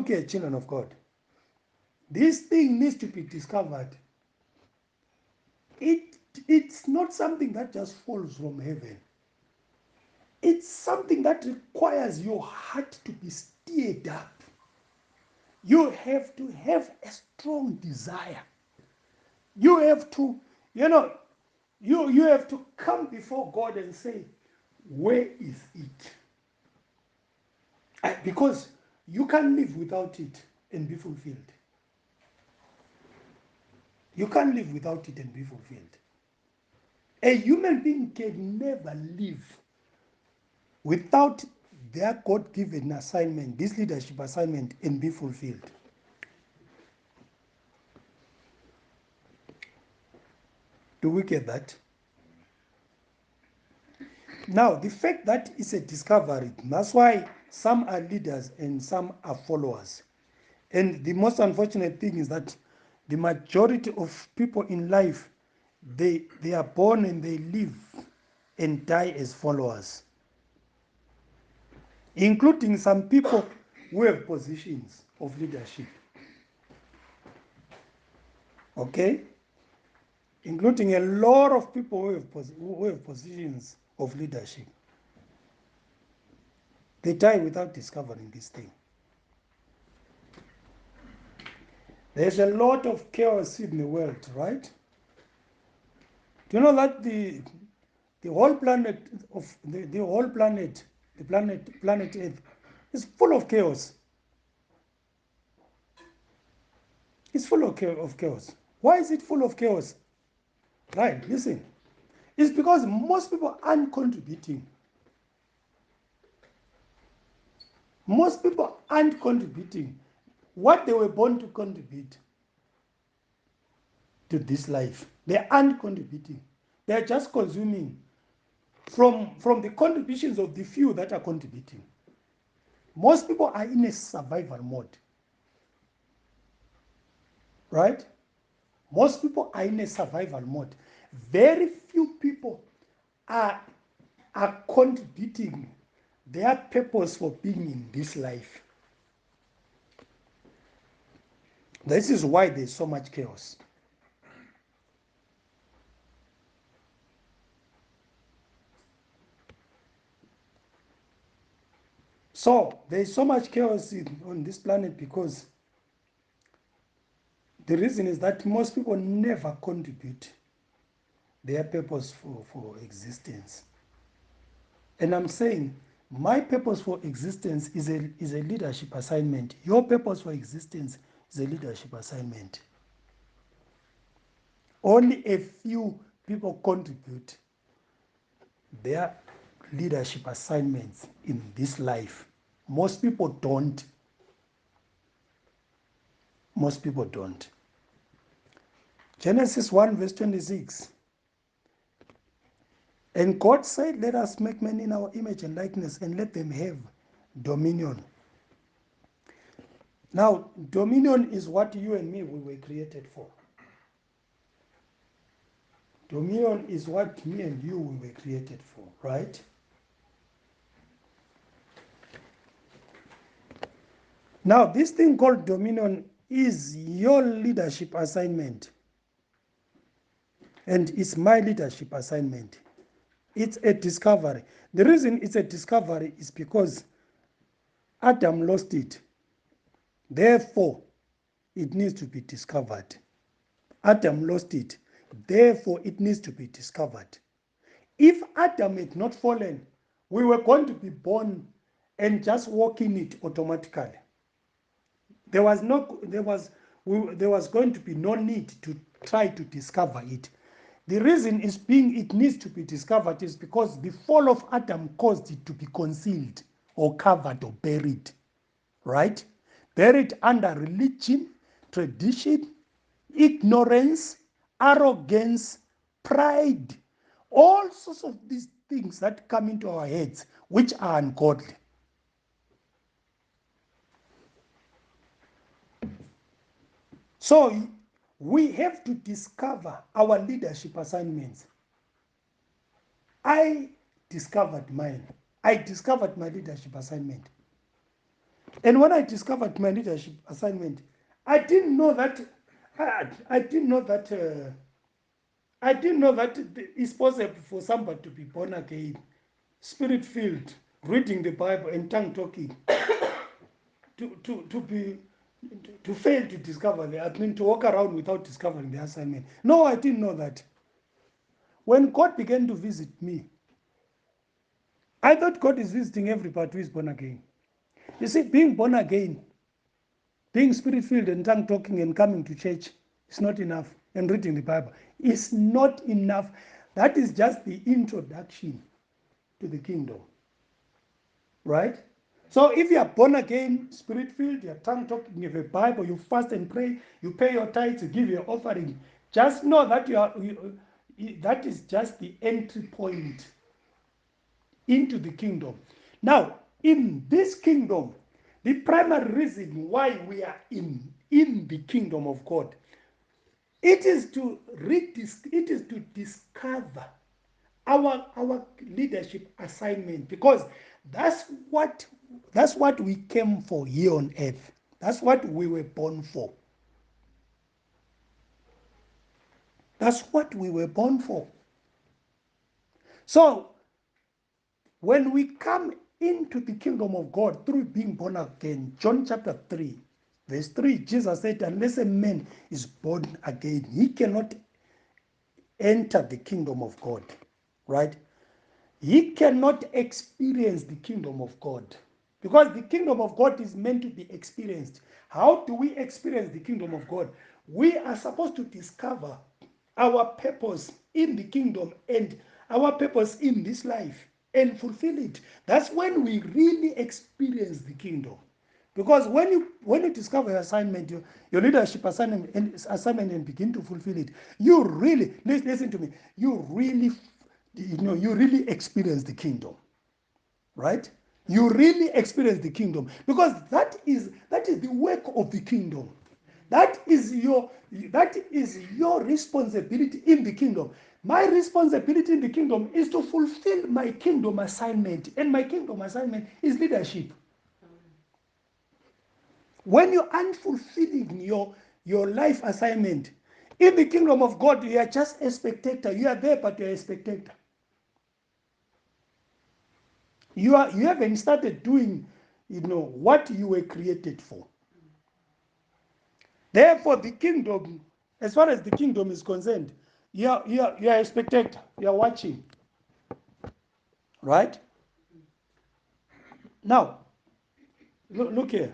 look here, children of God. This thing needs to be discovered. It's not something that just falls from heaven. It's something that requires your heart to be stirred up. You have to have a strong desire. You have to, you have to come before God and say, where is it? Because you can't live without it and be fulfilled. You can't live without it and be fulfilled. A human being can never live without their God-given assignment, this leadership assignment, and be fulfilled. Do we get that? Now, the fact that it's a discovery, that's why some are leaders and some are followers. And the most unfortunate thing is that the majority of people in life, they are born and they live and die as followers, including some people who have positions of leadership. Okay? Including a lot of people who have positions of leadership. They die without discovering this thing. There's a lot of chaos in the world, right? Do you know that the whole planet of the whole planet, the planet Earth, is full of chaos? It's full of chaos. Why is it full of chaos? Right, listen. It's because most people aren't contributing. Most people aren't contributing what they were born to contribute to this life. They aren't contributing. They are just consuming from the contributions of the few that are contributing. Most people are in a survival mode. Right? Most people are in a survival mode. Very few people are contributing their purpose for being in this life. This is why there's so much chaos. So there's so much chaos on this planet because the reason is that most people never contribute their purpose for existence. And I'm saying my purpose for existence is a leadership assignment. Your purpose for existence is a leadership assignment. Only a few people contribute their leadership assignments in this life. Most people don't. Most people don't. Genesis 1 verse 26. And God said, let us make man in our image and likeness and let them have dominion. Now, dominion is what you and me, we were created for. Dominion is what me and you, we were created for, right? Now, this thing called dominion is your leadership assignment. And it's my leadership assignment. It's a discovery. The reason it's a discovery is because Adam lost it. Therefore, it needs to be discovered. Adam lost it. Therefore, it needs to be discovered. If Adam had not fallen, we were going to be born and just walk in it automatically. There was going to be no need to try to discover it. The reason it needs to be discovered is because the fall of Adam caused it to be concealed or covered or buried, right? Buried under religion, tradition, ignorance, arrogance, pride, all sorts of these things that come into our heads which are ungodly. So we have to discover our leadership assignments. I discovered mine. I discovered my leadership assignment. And when I discovered my leadership assignment, I didn't know that. I didn't know that. I didn't know that it's possible for somebody to be born again, spirit filled, reading the Bible and tongue talking, to fail to discover the. I mean, to walk around without discovering the assignment. No, I didn't know that. When God began to visit me, I thought God is visiting everybody who is born again. You see, being born again, being spirit filled and tongue talking and coming to church is not enough. And reading the Bible is not enough. That is just the introduction to the kingdom. Right? So if you are born again, spirit filled, you're tongue talking, you have a Bible, you fast and pray, you pay your tithes, you give your offering, just know that that is just the entry point into the kingdom. Now, in this kingdom, the primary reason why we are in the kingdom of God, it is to discover our leadership assignment, because that's what we came for here on earth. That's what we were born for. That's what we were born for. So when we come into the kingdom of God through being born again, John chapter 3, verse 3, Jesus said, unless a man is born again, he cannot enter the kingdom of God. Right? He cannot experience the kingdom of God, because the kingdom of God is meant to be experienced. How do we experience the kingdom of God? We are supposed to discover our purpose in the kingdom and our purpose in this life and fulfill it. That's when we really experience the kingdom. Because when you discover your assignment, your leadership assignment and begin to fulfill it, you really, listen to me, you really experience the kingdom. Right? You really experience the kingdom, because that is the work of the kingdom. That is your responsibility in the kingdom. My responsibility in the kingdom is to fulfill my kingdom assignment, and my kingdom assignment is leadership. When you aren't fulfilling your life assignment in the kingdom of God, you are just a spectator. You are there, but you are a spectator. You haven't started doing, what you were created for. Therefore, the kingdom, as far as the kingdom is concerned, you are a spectator. You are watching. Right? Now, look here.